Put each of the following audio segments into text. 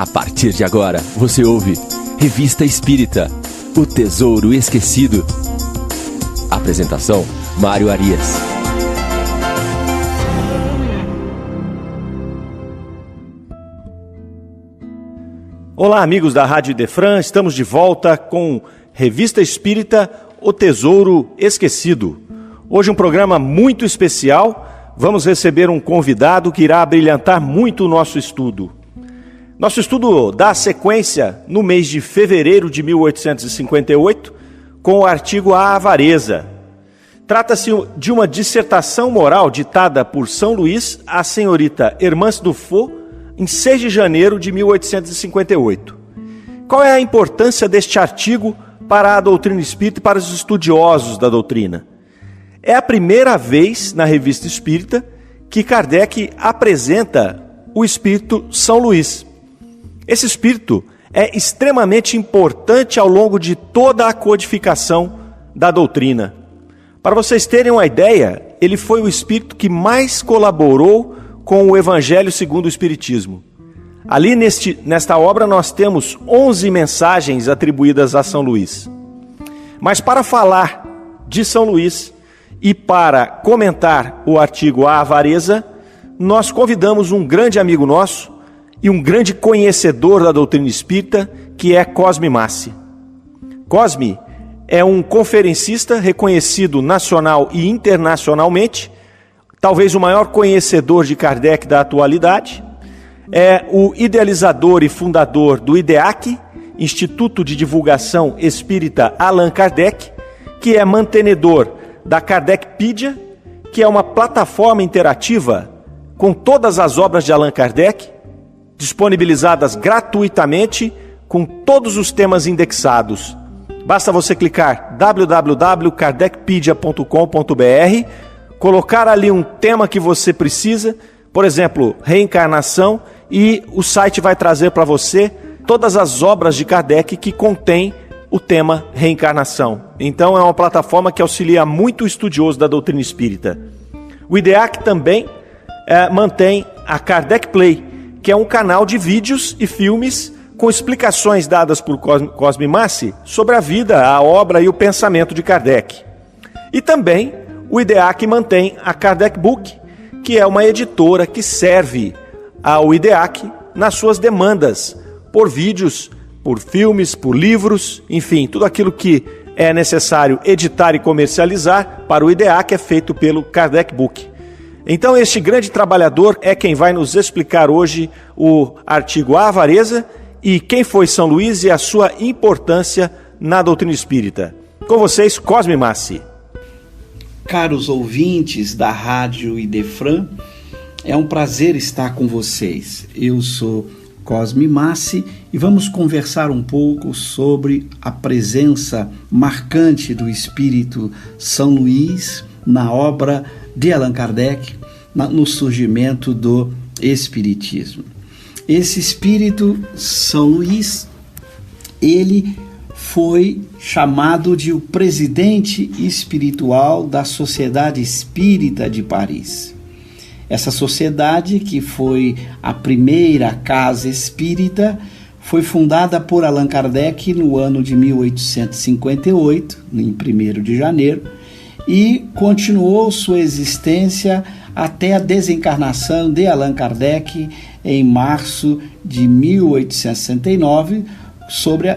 A partir de agora, você ouve Revista Espírita, O Tesouro Esquecido. Apresentação, Mário Arias. Olá, amigos da Rádio Idefran, estamos de volta com Revista Espírita, O Tesouro Esquecido. Hoje um programa muito especial, vamos receber um convidado que irá brilhantar muito o nosso estudo. Nosso estudo dá sequência no mês de fevereiro de 1858, com o artigo A Avareza. Trata-se de uma dissertação moral ditada por São Luís à senhorita Hermance Dufault em 6 de janeiro de 1858. Qual é a importância deste artigo para a doutrina espírita e para os estudiosos da doutrina? É a primeira vez na Revista Espírita que Kardec apresenta o espírito São Luís. Esse espírito é extremamente importante ao longo de toda a codificação da doutrina. Para vocês terem uma ideia, ele foi o espírito que mais colaborou com o Evangelho segundo o Espiritismo. Ali nesta obra nós temos 11 mensagens atribuídas a São Luís. Mas para falar de São Luís e para comentar o artigo A Avareza, nós convidamos um grande amigo nosso e um grande conhecedor da doutrina espírita, que é Cosme Massi. Cosme é um conferencista reconhecido nacional e internacionalmente, talvez o maior conhecedor de Kardec da atualidade, é o idealizador e fundador do IDEAC, Instituto de Divulgação Espírita Allan Kardec, que é mantenedor da Kardecpedia, que é uma plataforma interativa com todas as obras de Allan Kardec, disponibilizadas gratuitamente, com todos os temas indexados. Basta você clicar www.kardecpedia.com.br, colocar ali um tema que você precisa, por exemplo, reencarnação, e o site vai trazer para você todas as obras de Kardec que contém o tema reencarnação. Então é uma plataforma que auxilia muito o estudioso da doutrina espírita. O IDEAC também mantém a Kardec Play, que é um canal de vídeos e filmes com explicações dadas por Cosme Massi sobre a vida, a obra e o pensamento de Kardec. E também o IDEAC mantém a Kardec Book, que é uma editora que serve ao IDEAC nas suas demandas por vídeos, por filmes, por livros, enfim, tudo aquilo que é necessário editar e comercializar para o IDEAC é feito pelo Kardec Book. Então este grande trabalhador é quem vai nos explicar hoje o artigo A Avareza e quem foi São Luís e a sua importância na doutrina espírita. Com vocês, Cosme Massi. Caros ouvintes da Rádio Idefran, é um prazer estar com vocês. Eu sou Cosme Massi e vamos conversar um pouco sobre a presença marcante do espírito São Luís na obra de Allan Kardec, no surgimento do Espiritismo. Esse espírito, São Luís, ele foi chamado de o presidente espiritual da Sociedade Espírita de Paris. Essa sociedade, que foi a primeira casa espírita, foi fundada por Allan Kardec no ano de 1858, em 1º de janeiro, e continuou sua existência até a desencarnação de Allan Kardec em março de 1869, sob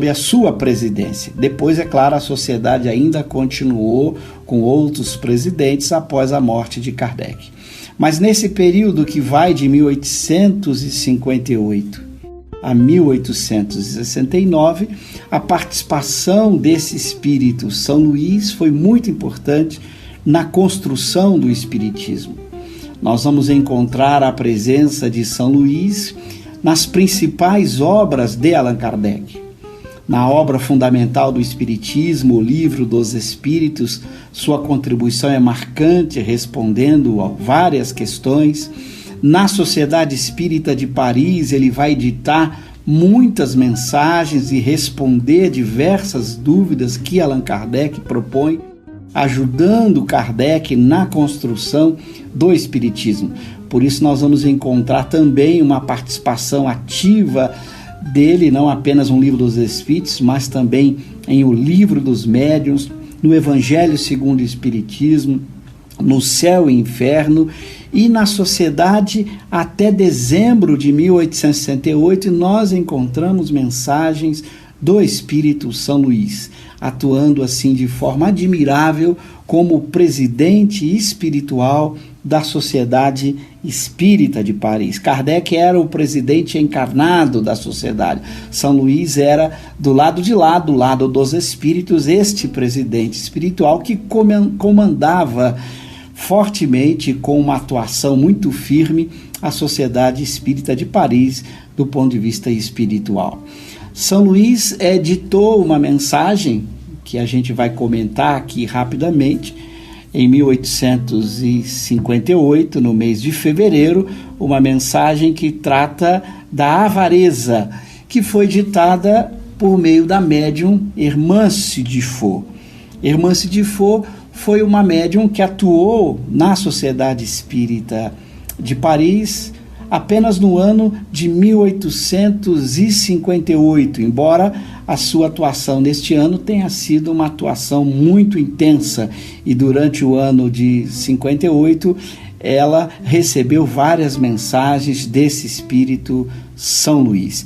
a sua presidência. Depois, é claro, a sociedade ainda continuou com outros presidentes após a morte de Kardec. Mas nesse período que vai de 1858 a 1869, a participação desse espírito São Luís foi muito importante na construção do espiritismo. Nós vamos encontrar a presença de São Luís nas principais obras de Allan Kardec. Na obra fundamental do Espiritismo, o Livro dos Espíritos, sua contribuição é marcante, respondendo a várias questões. Na Sociedade Espírita de Paris, ele vai ditar muitas mensagens e responder diversas dúvidas que Allan Kardec propõe, ajudando Kardec na construção do Espiritismo. Por isso nós vamos encontrar também uma participação ativa dele, não apenas no Livro dos Espíritos, mas também em O Livro dos Médiuns, no Evangelho segundo o Espiritismo, no Céu e Inferno, e na Sociedade até dezembro de 1868 nós encontramos mensagens do Espírito São Luís, atuando assim de forma admirável como presidente espiritual da Sociedade Espírita de Paris. Kardec era o presidente encarnado da sociedade. São Luís era do lado de lá, do lado dos espíritos, este presidente espiritual que comandava fortemente, com uma atuação muito firme, a Sociedade Espírita de Paris do ponto de vista espiritual. São Luís editou uma mensagem que a gente vai comentar aqui rapidamente, em 1858, no mês de fevereiro, uma mensagem que trata da avareza, que foi ditada por meio da médium Hermance de Faux. Hermance de Faux foi uma médium que atuou na Sociedade Espírita de Paris apenas no ano de 1858, embora a sua atuação neste ano tenha sido uma atuação muito intensa, e durante o ano de 58 ela recebeu várias mensagens desse espírito São Luís.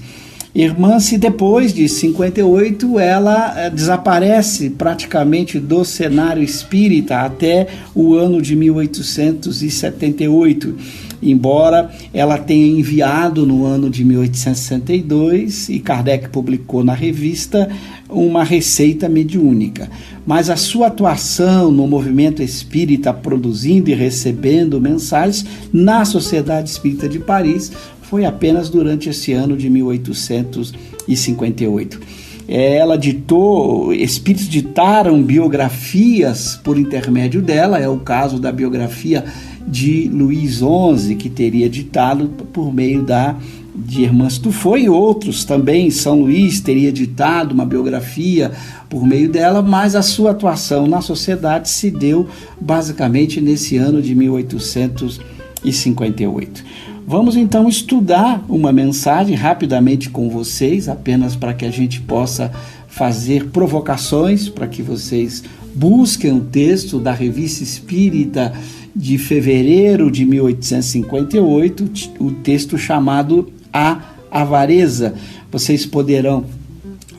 Hermance, depois de 58, ela desaparece praticamente do cenário espírita até o ano de 1878, embora ela tenha enviado no ano de 1862, e Kardec publicou na revista, uma receita mediúnica. Mas a sua atuação no movimento espírita, produzindo e recebendo mensagens na Sociedade Espírita de Paris, foi apenas durante esse ano de 1858. Ela ditou, espíritos ditaram biografias por intermédio dela, é o caso da biografia de Luís XI, que teria ditado por meio de Hermance de Faux, e outros também. São Luís teria ditado uma biografia por meio dela, mas a sua atuação na sociedade se deu basicamente nesse ano de 1858. Vamos então estudar uma mensagem rapidamente com vocês, apenas para que a gente possa fazer provocações, para que vocês busquem o texto da Revista Espírita de fevereiro de 1858, o texto chamado A Avareza. Vocês poderão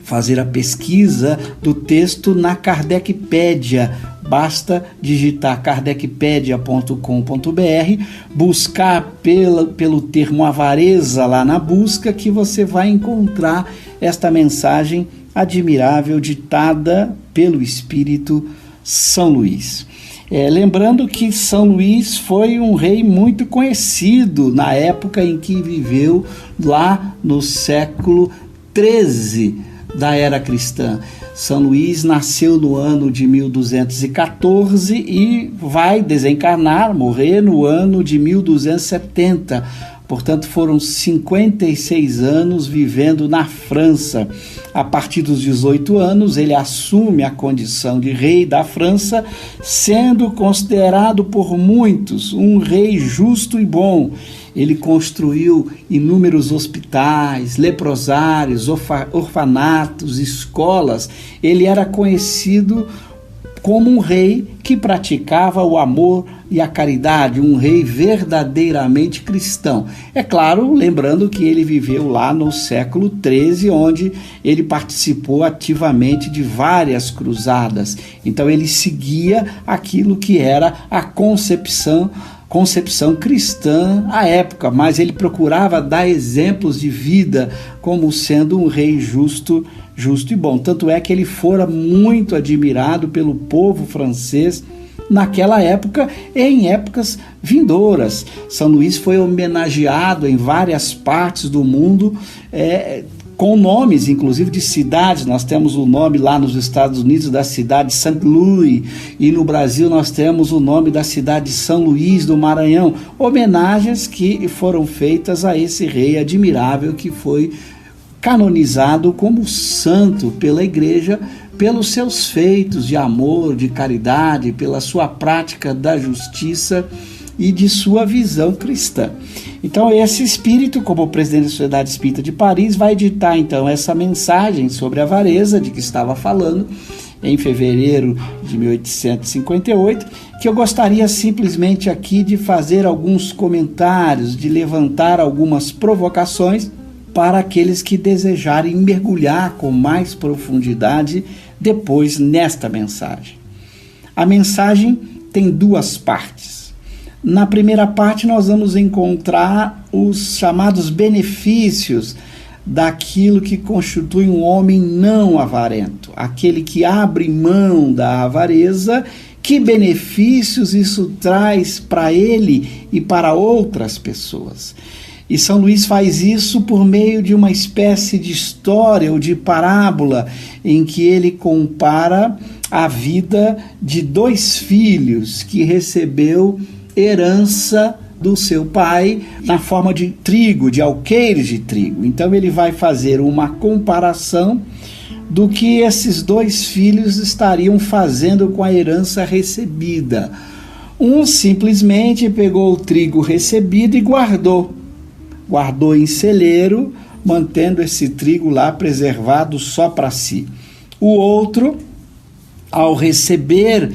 fazer a pesquisa do texto na Kardecpédia. Basta digitar kardecpedia.com.br, buscar pelo termo avareza lá na busca, que você vai encontrar esta mensagem admirável ditada pelo Espírito São Luís. Lembrando que São Luís foi um rei muito conhecido na época em que viveu, lá no século XIII da era cristã. São Luís nasceu no ano de 1214 e vai desencarnar, morrer no ano de 1270. Portanto, foram 56 anos vivendo na França. A partir dos 18 anos, ele assume a condição de rei da França, sendo considerado por muitos um rei justo e bom. Ele construiu inúmeros hospitais, leprosários, orfanatos, escolas. Ele era conhecido como um rei que praticava o amor e a caridade, um rei verdadeiramente cristão. É claro, lembrando que ele viveu lá no século XIII, onde ele participou ativamente de várias cruzadas. Então ele seguia aquilo que era a concepção cristã à época, mas ele procurava dar exemplos de vida como sendo um rei justo e bom. Tanto é que ele fora muito admirado pelo povo francês naquela época e em épocas vindouras. São Luís foi homenageado em várias partes do mundo, com nomes, inclusive, de cidades. Nós temos o nome lá nos Estados Unidos da cidade de St. Louis, e no Brasil nós temos o nome da cidade de São Luís do Maranhão. Homenagens que foram feitas a esse rei admirável que foi canonizado como santo pela Igreja, pelos seus feitos de amor, de caridade, pela sua prática da justiça e de sua visão cristã. Então esse espírito, como presidente da Sociedade Espírita de Paris, vai ditar então essa mensagem sobre a avareza de que estava falando em fevereiro de 1858, que eu gostaria simplesmente aqui de fazer alguns comentários, de levantar algumas provocações para aqueles que desejarem mergulhar com mais profundidade depois nesta mensagem. A mensagem tem duas partes. Na primeira parte nós vamos encontrar os chamados benefícios daquilo que constitui um homem não avarento, aquele que abre mão da avareza. Que benefícios isso traz para ele e para outras pessoas? E São Luís faz isso por meio de uma espécie de história ou de parábola em que ele compara a vida de dois filhos que recebeu herança do seu pai na forma de trigo, de alqueires de trigo. Então ele vai fazer uma comparação do que esses dois filhos estariam fazendo com a herança recebida. Um simplesmente pegou o trigo recebido e guardou em celeiro, mantendo esse trigo lá preservado só para si. O outro, ao receber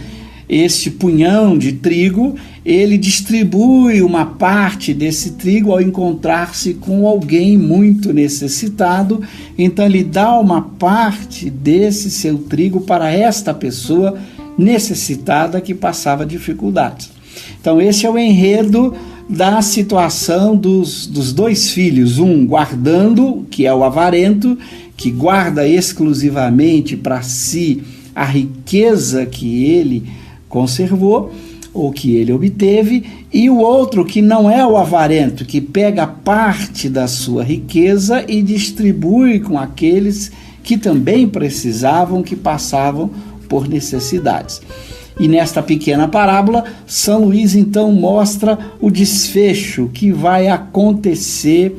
este punhão de trigo, ele distribui uma parte desse trigo ao encontrar-se com alguém muito necessitado, então ele dá uma parte desse seu trigo para esta pessoa necessitada que passava dificuldades. Então esse é o enredo da situação dos dois filhos, um guardando, que é o avarento, que guarda exclusivamente para si a riqueza que ele conservou, ou que ele obteve, e o outro que não é o avarento, que pega parte da sua riqueza e distribui com aqueles que também precisavam, que passavam por necessidades. E nesta pequena parábola, São Luís então mostra o desfecho que vai acontecer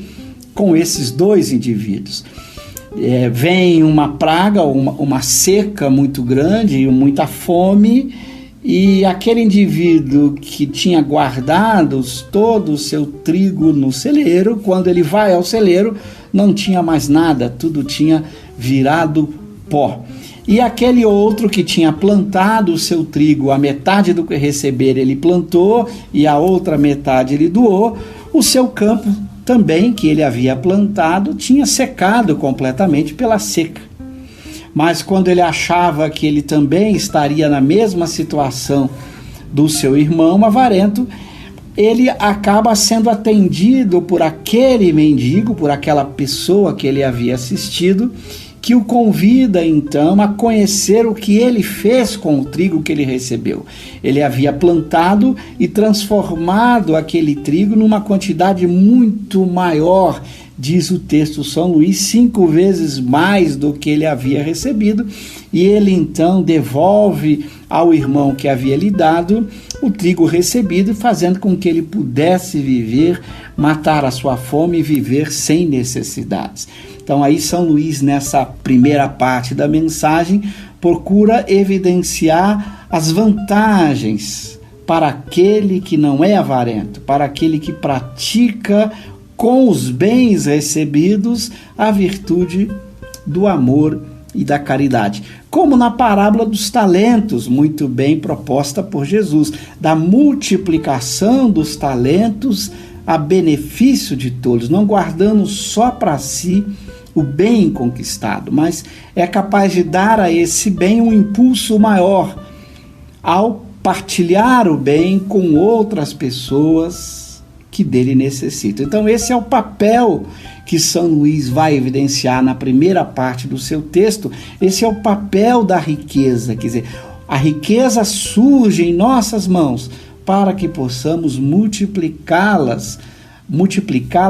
com esses dois indivíduos. Vem uma praga, uma seca muito grande, muita fome, e aquele indivíduo que tinha guardado todo o seu trigo no celeiro, quando ele vai ao celeiro, não tinha mais nada, tudo tinha virado pó. E aquele outro que tinha plantado o seu trigo, a metade do que receber ele plantou e a outra metade ele doou, o seu campo também, que ele havia plantado, tinha secado completamente pela seca. Mas quando ele achava que ele também estaria na mesma situação do seu irmão avarento, ele acaba sendo atendido por aquele mendigo, por aquela pessoa que ele havia assistido, que o convida então a conhecer o que ele fez com o trigo que ele recebeu. Ele havia plantado e transformado aquele trigo numa quantidade muito maior, diz o texto São Luís, 5 vezes mais do que ele havia recebido, e ele então devolve ao irmão que havia lhe dado o trigo recebido, fazendo com que ele pudesse viver, matar a sua fome e viver sem necessidades. Então aí São Luís, nessa primeira parte da mensagem, procura evidenciar as vantagens para aquele que não é avarento, para aquele que pratica com os bens recebidos a virtude do amor e da caridade. Como na parábola dos talentos, muito bem proposta por Jesus, da multiplicação dos talentos a benefício de todos, não guardando só para si o bem conquistado, mas é capaz de dar a esse bem um impulso maior ao partilhar o bem com outras pessoas que dele necessitam. Então esse é o papel que São Luís vai evidenciar na primeira parte do seu texto. Esse é o papel da riqueza, quer dizer, a riqueza surge em nossas mãos para que possamos multiplicá-la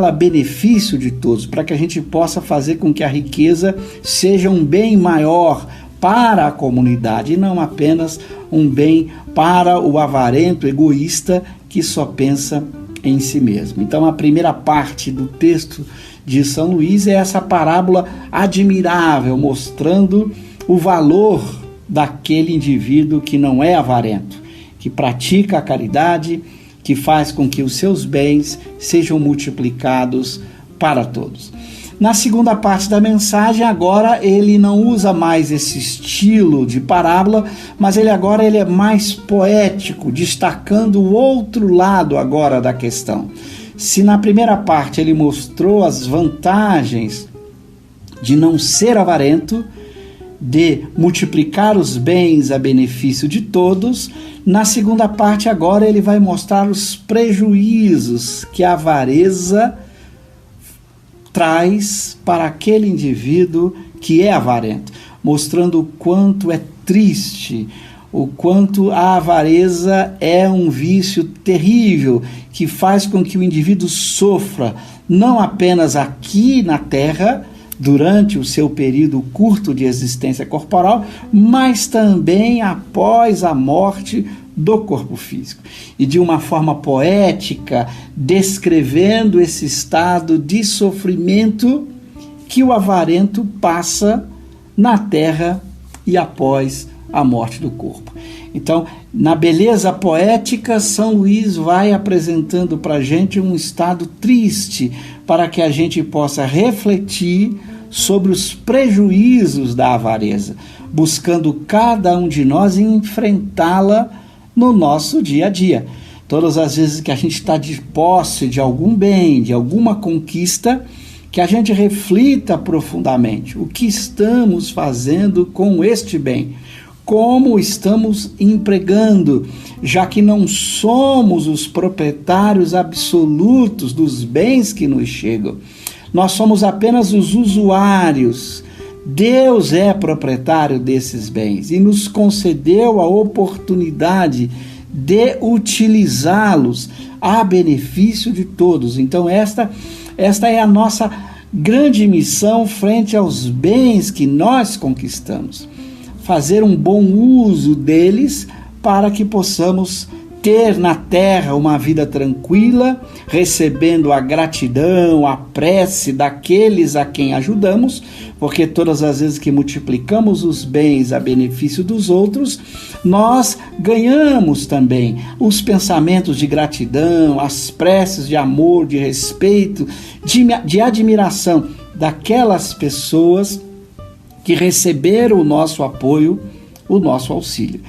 a benefício de todos, para que a gente possa fazer com que a riqueza seja um bem maior para a comunidade e não apenas um bem para o avarento egoísta que só pensa em si mesmo. Então a primeira parte do texto de São Luís é essa parábola admirável, mostrando o valor daquele indivíduo que não é avarento, que pratica a caridade, que faz com que os seus bens sejam multiplicados para todos. Na segunda parte da mensagem, agora ele não usa mais esse estilo de parábola, mas ele é mais poético, destacando o outro lado agora da questão. Se na primeira parte ele mostrou as vantagens de não ser avarento, de multiplicar os bens a benefício de todos, na segunda parte agora ele vai mostrar os prejuízos que a avareza traz para aquele indivíduo que é avarento, mostrando o quanto é triste, o quanto a avareza é um vício terrível que faz com que o indivíduo sofra, não apenas aqui na terra, durante o seu período curto de existência corporal, mas também após a morte do corpo físico. E de uma forma poética, descrevendo esse estado de sofrimento que o avarento passa na terra e após a morte do corpo. Então, na beleza poética, São Luís vai apresentando para a gente um estado triste, para que a gente possa refletir sobre os prejuízos da avareza, buscando cada um de nós enfrentá-la no nosso dia a dia. Todas as vezes que a gente está de posse de algum bem, de alguma conquista, que a gente reflita profundamente o que estamos fazendo com este bem, como estamos empregando, já que não somos os proprietários absolutos dos bens que nos chegam. Nós somos apenas os usuários. Deus é proprietário desses bens e nos concedeu a oportunidade de utilizá-los a benefício de todos. Então esta é a nossa grande missão frente aos bens que nós conquistamos. Fazer um bom uso deles para que possamos ter na terra uma vida tranquila, recebendo a gratidão, a prece daqueles a quem ajudamos, porque todas as vezes que multiplicamos os bens a benefício dos outros, nós ganhamos também os pensamentos de gratidão, as preces de amor, de respeito, de admiração daquelas pessoas que receberam o nosso apoio, o nosso auxílio.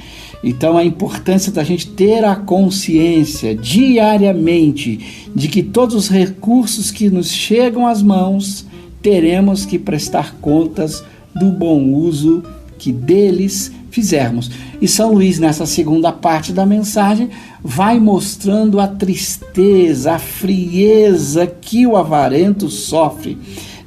Então a importância da gente ter a consciência diariamente de que todos os recursos que nos chegam às mãos, teremos que prestar contas do bom uso que deles fizermos. E São Luís, nessa segunda parte da mensagem, vai mostrando a tristeza, a frieza que o avarento sofre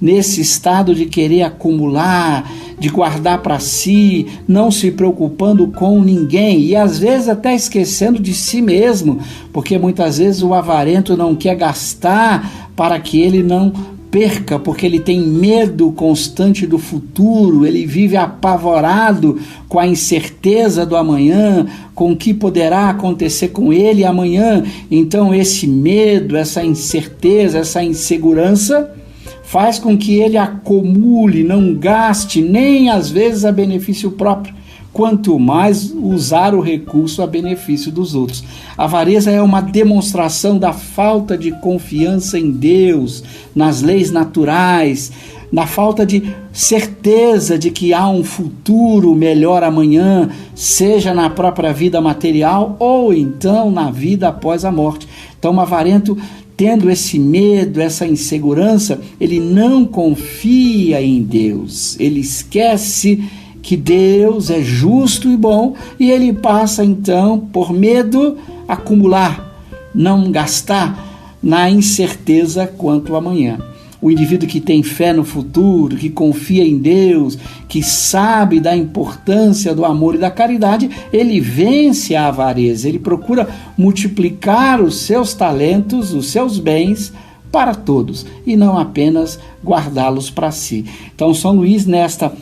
nesse estado de querer acumular, de guardar para si, não se preocupando com ninguém e às vezes até esquecendo de si mesmo, porque muitas vezes o avarento não quer gastar para que ele não perca, porque ele tem medo constante do futuro, ele vive apavorado com a incerteza do amanhã, com o que poderá acontecer com ele amanhã. Então esse medo, essa incerteza, essa insegurança faz com que ele acumule, não gaste nem às vezes a benefício próprio, quanto mais usar o recurso a benefício dos outros. A avareza é uma demonstração da falta de confiança em Deus, nas leis naturais, na falta de certeza de que há um futuro melhor amanhã, seja na própria vida material ou então na vida após a morte. Então, o avarento, tendo esse medo, essa insegurança, ele não confia em Deus, ele esquece que Deus é justo e bom e ele passa então, por medo, acumular, não gastar na incerteza quanto ao amanhã. O indivíduo que tem fé no futuro, que confia em Deus, que sabe da importância do amor e da caridade, ele vence a avareza, ele procura multiplicar os seus talentos, os seus bens para todos e não apenas guardá-los para si. Então São Luís, nesta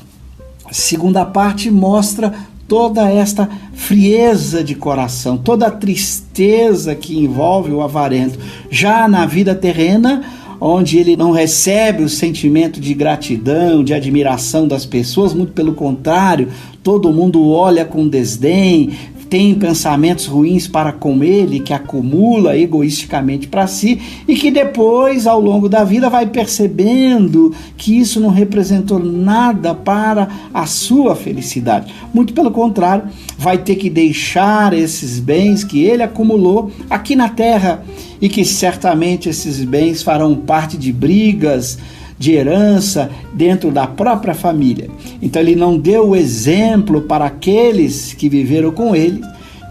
segunda parte, mostra toda esta frieza de coração, toda a tristeza que envolve o avarento. Já na vida terrena, onde ele não recebe o sentimento de gratidão, de admiração das pessoas, muito pelo contrário, todo mundo olha com desdém, tem pensamentos ruins para com ele, que acumula egoisticamente para si e que depois, ao longo da vida, vai percebendo que isso não representou nada para a sua felicidade. Muito pelo contrário, vai ter que deixar esses bens que ele acumulou aqui na terra e que certamente esses bens farão parte de brigas, de herança dentro da própria família. Então ele não deu o exemplo para aqueles que viveram com ele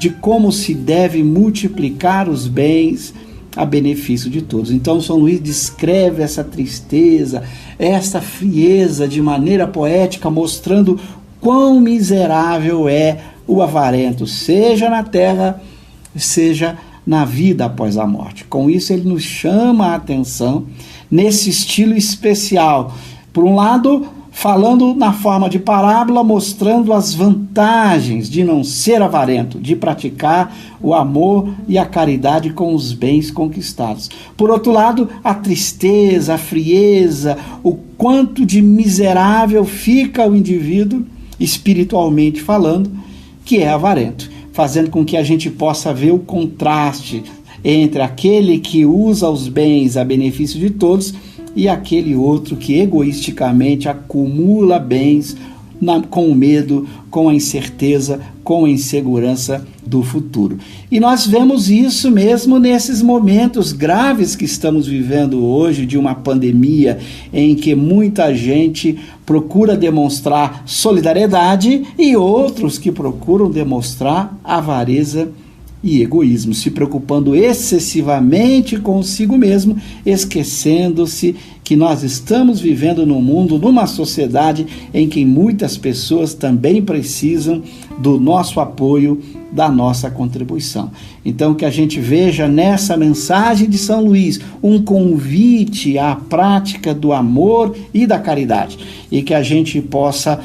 de como se deve multiplicar os bens a benefício de todos. Então São Luís descreve essa tristeza, essa frieza de maneira poética, mostrando quão miserável é o avarento, seja na terra, seja na vida após a morte. Com isso ele nos chama a atenção nesse estilo especial. Por um lado, falando na forma de parábola, mostrando as vantagens de não ser avarento, de praticar o amor e a caridade com os bens conquistados. Por outro lado, a tristeza, a frieza, o quanto de miserável fica o indivíduo, espiritualmente falando, que é avarento, fazendo com que a gente possa ver o contraste entre aquele que usa os bens a benefício de todos e aquele outro que egoisticamente acumula bens com o medo, com a incerteza, com a insegurança do futuro. E nós vemos isso mesmo nesses momentos graves que estamos vivendo hoje, de uma pandemia em que muita gente procura demonstrar solidariedade e outros que procuram demonstrar avareza e egoísmo, se preocupando excessivamente consigo mesmo, esquecendo-se que nós estamos vivendo num mundo, numa sociedade em que muitas pessoas também precisam do nosso apoio, da nossa contribuição. Então, que a gente veja nessa mensagem de São Luís um convite à prática do amor e da caridade, e que a gente possa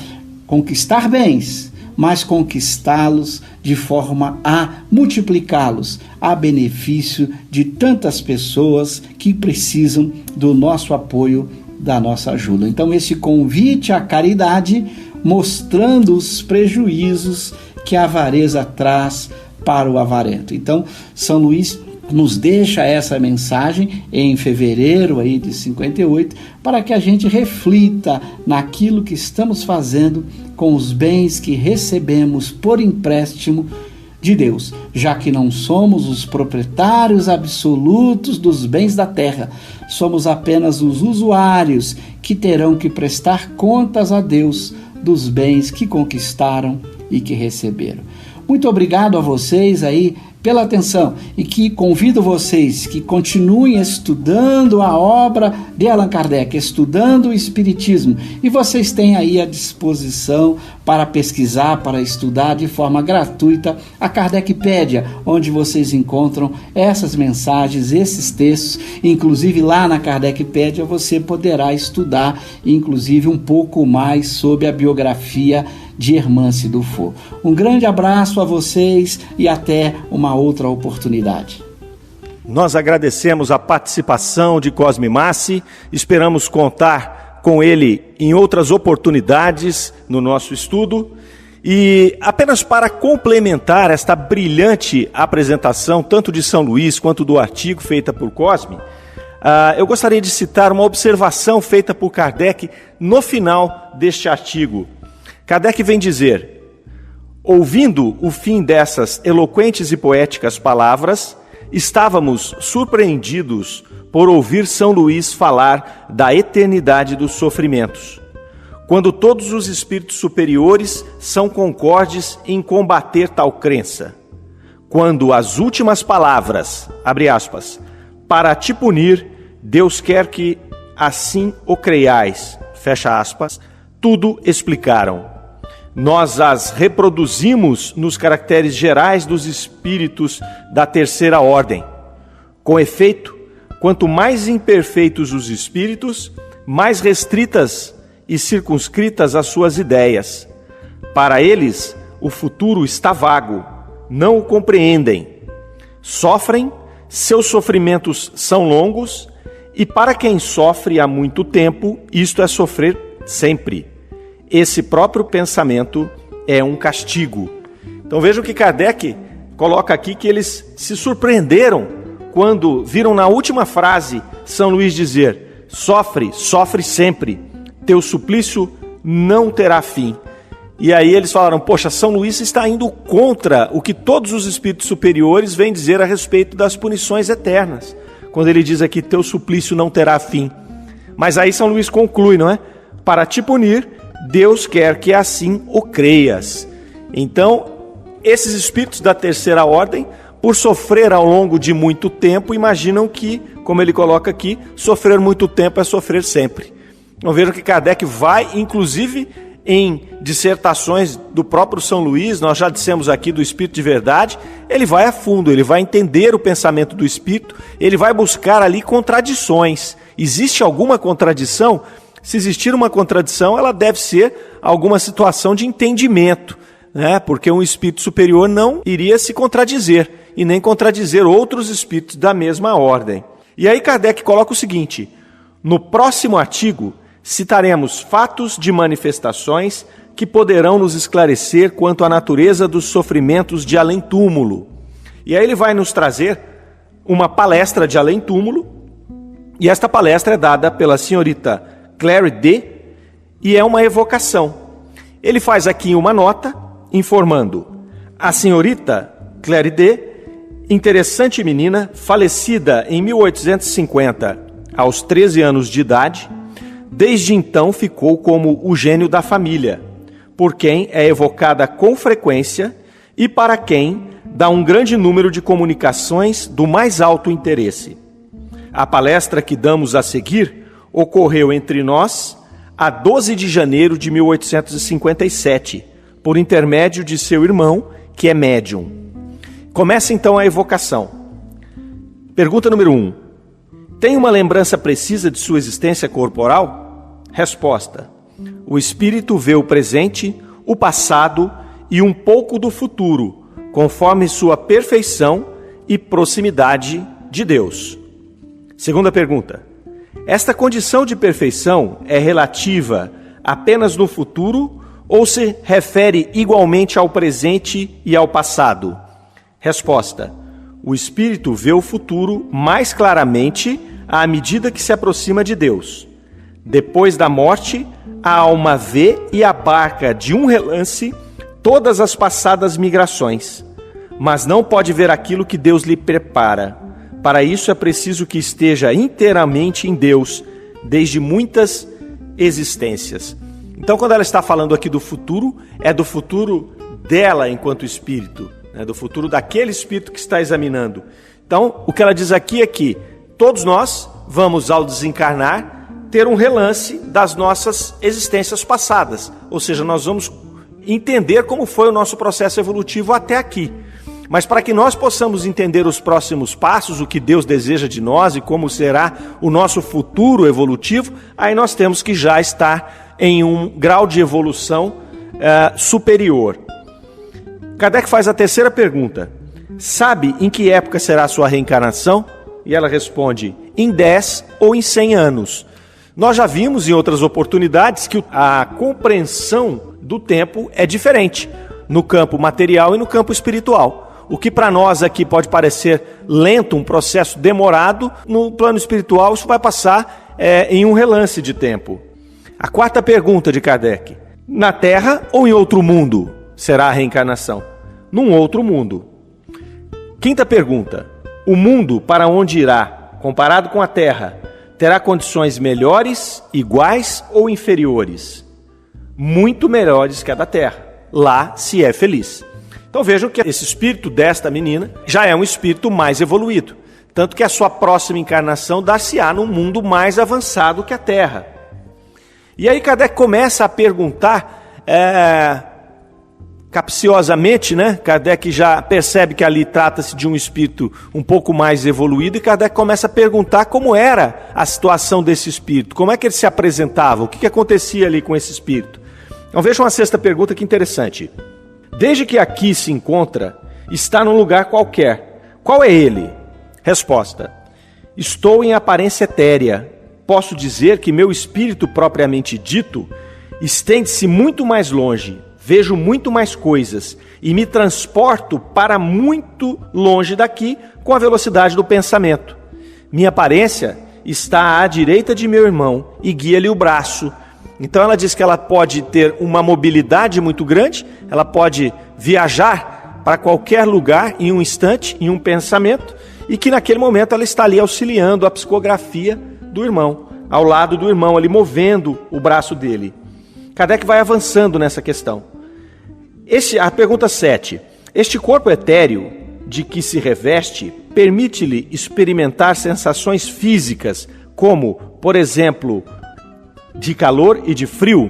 conquistar bens, mas conquistá-los de forma a multiplicá-los a benefício de tantas pessoas que precisam do nosso apoio, da nossa ajuda. Então, esse convite à caridade, mostrando os prejuízos que a avareza traz para o avarento. Então, São Luís nos deixa essa mensagem em fevereiro aí de 58, para que a gente reflita naquilo que estamos fazendo com os bens que recebemos por empréstimo de Deus, já que não somos os proprietários absolutos dos bens da terra, somos apenas os usuários que terão que prestar contas a Deus dos bens que conquistaram e que receberam. Muito obrigado a vocês aí pela atenção e que convido vocês que continuem estudando a obra de Allan Kardec, estudando o Espiritismo, e vocês têm aí à disposição para pesquisar, para estudar de forma gratuita a Kardecpédia, onde vocês encontram essas mensagens, esses textos. Inclusive lá na Kardecpédia você poderá estudar inclusive um pouco mais sobre a biografia de Hermance Dufour. Um grande abraço a vocês e até uma outra oportunidade. Nós agradecemos a participação de Cosme Massi, esperamos contar com ele em outras oportunidades no nosso estudo. E apenas para complementar esta brilhante apresentação, tanto de São Luís quanto do artigo feita por Cosme, eu gostaria de citar uma observação feita por Kardec no final deste artigo. Kardec vem dizer: ouvindo o fim dessas eloquentes e poéticas palavras, estávamos surpreendidos por ouvir São Luís falar da eternidade dos sofrimentos, quando todos os espíritos superiores são concordes em combater tal crença, quando as últimas palavras, abre aspas, para te punir, Deus quer que assim o creiais, fecha aspas, tudo explicaram. Nós as reproduzimos nos caracteres gerais dos espíritos da terceira ordem. Com efeito, quanto mais imperfeitos os espíritos, mais restritas e circunscritas as suas ideias. Para eles, o futuro está vago, não o compreendem. Sofrem, seus sofrimentos são longos, e para quem sofre há muito tempo, isto é sofrer sempre. Esse próprio pensamento é um castigo. Então vejam que Kardec coloca aqui que eles se surpreenderam quando viram na última frase São Luís dizer: sofre, sofre sempre, teu suplício não terá fim. E aí eles falaram: poxa, São Luís está indo contra o que todos os espíritos superiores vêm dizer a respeito das punições eternas, quando ele diz aqui: teu suplício não terá fim. Mas aí São Luís conclui, não é? Para te punir, Deus quer que assim o creias. Então, esses espíritos da terceira ordem, por sofrer ao longo de muito tempo, imaginam que, como ele coloca aqui, sofrer muito tempo é sofrer sempre. Então vejam que Kardec vai, inclusive, em dissertações do próprio São Luís, nós já dissemos aqui do Espírito de Verdade, ele vai a fundo, ele vai entender o pensamento do Espírito, ele vai buscar ali contradições. Existe alguma contradição? Se existir uma contradição, ela deve ser alguma situação de entendimento, né? Porque um espírito superior não iria se contradizer, e nem contradizer outros espíritos da mesma ordem. E aí Kardec coloca o seguinte: no próximo artigo, citaremos fatos de manifestações que poderão nos esclarecer quanto à natureza dos sofrimentos de além-túmulo. E aí ele vai nos trazer uma palestra de além-túmulo, e esta palestra é dada pela senhorita Claire D, e é uma evocação. Ele faz aqui uma nota informando: a senhorita Claire D, interessante menina, falecida em 1850, aos 13 anos de idade, desde então ficou como o gênio da família, por quem é evocada com frequência e para quem dá um grande número de comunicações do mais alto interesse. A palestra que damos a seguir ocorreu entre nós a 12 de janeiro de 1857, por intermédio de seu irmão, que é médium. Começa então a evocação. Pergunta número 1. Tem uma lembrança precisa de sua existência corporal? Resposta: o espírito vê o presente, o passado e um pouco do futuro, conforme sua perfeição e proximidade de Deus. Segunda pergunta: esta condição de perfeição é relativa apenas no futuro ou se refere igualmente ao presente e ao passado? Resposta: o espírito vê o futuro mais claramente à medida que se aproxima de Deus. Depois da morte, a alma vê e abarca de um relance todas as passadas migrações, mas não pode ver aquilo que Deus lhe prepara. Para isso é preciso que esteja inteiramente em Deus, desde muitas existências. Então, quando ela está falando aqui do futuro, é do futuro dela enquanto espírito, né? Do futuro daquele espírito que está examinando. Então, o que ela diz aqui é que todos nós vamos, ao desencarnar, ter um relance das nossas existências passadas. Ou seja, nós vamos entender como foi o nosso processo evolutivo até aqui. Mas para que nós possamos entender os próximos passos, o que Deus deseja de nós e como será o nosso futuro evolutivo, aí nós temos que já estar em um grau de evolução superior. Kardec faz a terceira pergunta: sabe em que época será a sua reencarnação? E ela responde: em 10 ou em 100 anos. Nós já vimos em outras oportunidades que a compreensão do tempo é diferente no campo material e no campo espiritual. O que para nós aqui pode parecer lento, um processo demorado, no plano espiritual isso vai passar em um relance de tempo. A quarta pergunta de Kardec: na Terra ou em outro mundo será a reencarnação? Num outro mundo. Quinta pergunta: o mundo para onde irá, comparado com a Terra, terá condições melhores, iguais ou inferiores? Muito melhores que a da Terra. Lá se é feliz. Então vejam que esse espírito desta menina já é um espírito mais evoluído. Tanto que a sua próxima encarnação dar-se-á num mundo mais avançado que a Terra. E aí Kardec começa a perguntar, capciosamente, né? Kardec já percebe que ali trata-se de um espírito um pouco mais evoluído, e Kardec começa a perguntar como era a situação desse espírito, como é que ele se apresentava, o que acontecia ali com esse espírito. Então vejam a sexta pergunta, que interessante. Desde que aqui se encontra, está num lugar qualquer. Qual é ele? Resposta: estou em aparência etérea. Posso dizer que meu espírito propriamente dito estende-se muito mais longe, vejo muito mais coisas e me transporto para muito longe daqui com a velocidade do pensamento. Minha aparência está à direita de meu irmão e guia-lhe o braço. Então ela diz que ela pode ter uma mobilidade muito grande, ela pode viajar para qualquer lugar em um instante, em um pensamento, e que naquele momento ela está ali auxiliando a psicografia do irmão, ao lado do irmão, ali movendo o braço dele. Kardec vai avançando nessa questão. A pergunta 7. Este corpo etéreo de que se reveste permite-lhe experimentar sensações físicas, como, por exemplo, de calor e de frio?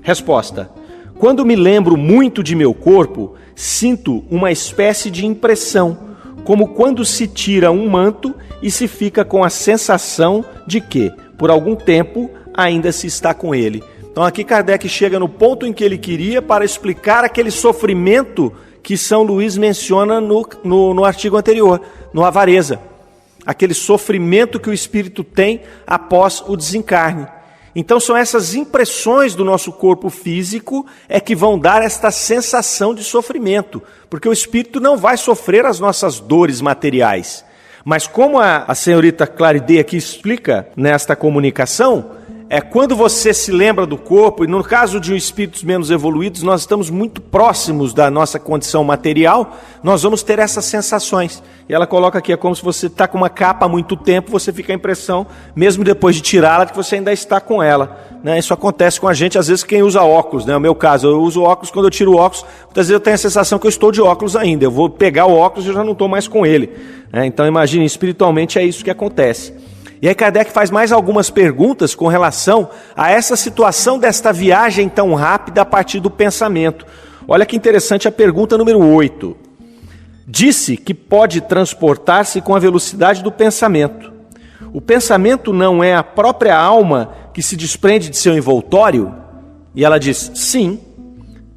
Resposta: quando me lembro muito de meu corpo, sinto uma espécie de impressão, como quando se tira um manto e se fica com a sensação de que, por algum tempo, ainda se está com ele. Então aqui Kardec chega no ponto em que ele queria para explicar aquele sofrimento que São Luís menciona no artigo anterior, no Avareza. Aquele sofrimento que o espírito tem após o desencarne. Então são essas impressões do nosso corpo físico que vão dar esta sensação de sofrimento, porque o espírito não vai sofrer as nossas dores materiais. Mas como a senhorita Claridê aqui explica nesta comunicação, quando você se lembra do corpo, e no caso de espíritos menos evoluídos, nós estamos muito próximos da nossa condição material, nós vamos ter essas sensações. E ela coloca aqui, é como se você está com uma capa há muito tempo, você fica a impressão, mesmo depois de tirá-la, que você ainda está com ela. Né? Isso acontece com a gente, às vezes, quem usa óculos. Né? No meu caso, eu uso óculos, quando eu tiro o óculos, muitas vezes eu tenho a sensação que eu estou de óculos ainda. Eu vou pegar o óculos e eu já não estou mais com ele. Então, imagine, espiritualmente é isso que acontece. E aí Kardec faz mais algumas perguntas com relação a essa situação desta viagem tão rápida a partir do pensamento. Olha que interessante a pergunta número 8. Disse que pode transportar-se com a velocidade do pensamento. O pensamento não é a própria alma que se desprende de seu envoltório? E ela diz, sim.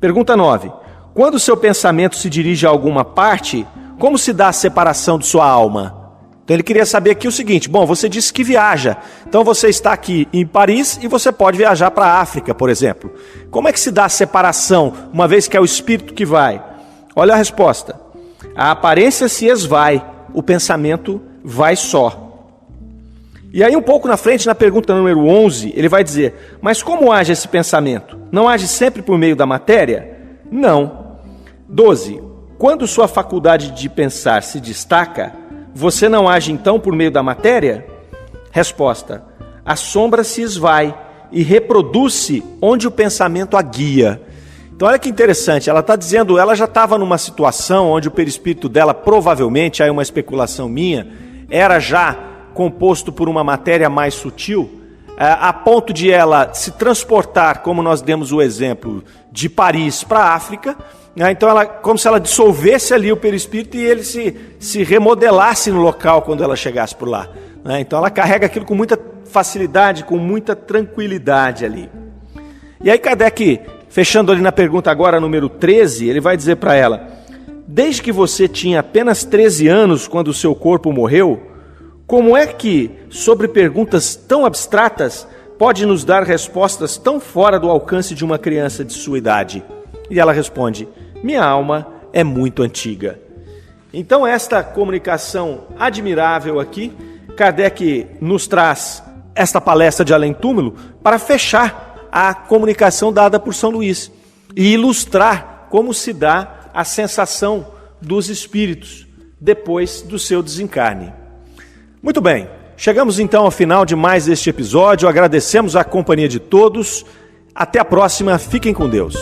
Pergunta 9. Quando o seu pensamento se dirige a alguma parte, como se dá a separação de sua alma? Então ele queria saber aqui o seguinte, bom, você disse que viaja, então você está aqui em Paris e você pode viajar para a África, por exemplo. Como é que se dá a separação, uma vez que é o espírito que vai? Olha a resposta. A aparência se esvai, o pensamento vai só. E aí um pouco na frente, na pergunta número 11, ele vai dizer, mas como age esse pensamento? Não age sempre por meio da matéria? Não. 12. Quando sua faculdade de pensar se destaca, você não age então por meio da matéria? Resposta: a sombra se esvai e reproduz-se onde o pensamento a guia. Então olha que interessante, ela está dizendo, ela já estava numa situação onde o perispírito dela provavelmente, aí uma especulação minha, era já composto por uma matéria mais sutil, a ponto de ela se transportar, como nós demos o exemplo, de Paris para a África. Então, como se ela dissolvesse ali o perispírito e ele se remodelasse no local quando ela chegasse por lá. Então, ela carrega aquilo com muita facilidade, com muita tranquilidade ali. E aí, Kardec, fechando ali na pergunta agora, número 13, ele vai dizer para ela, desde que você tinha apenas 13 anos quando o seu corpo morreu, como é que, sobre perguntas tão abstratas, pode nos dar respostas tão fora do alcance de uma criança de sua idade? E ela responde, minha alma é muito antiga. Então esta comunicação admirável aqui, Kardec nos traz esta palestra de Além Túmulo para fechar a comunicação dada por São Luís e ilustrar como se dá a sensação dos espíritos depois do seu desencarne. Muito bem, chegamos então ao final de mais este episódio, agradecemos a companhia de todos, até a próxima, fiquem com Deus.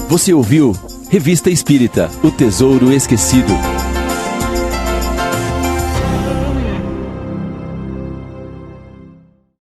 Você ouviu Revista Espírita, O Tesouro Esquecido.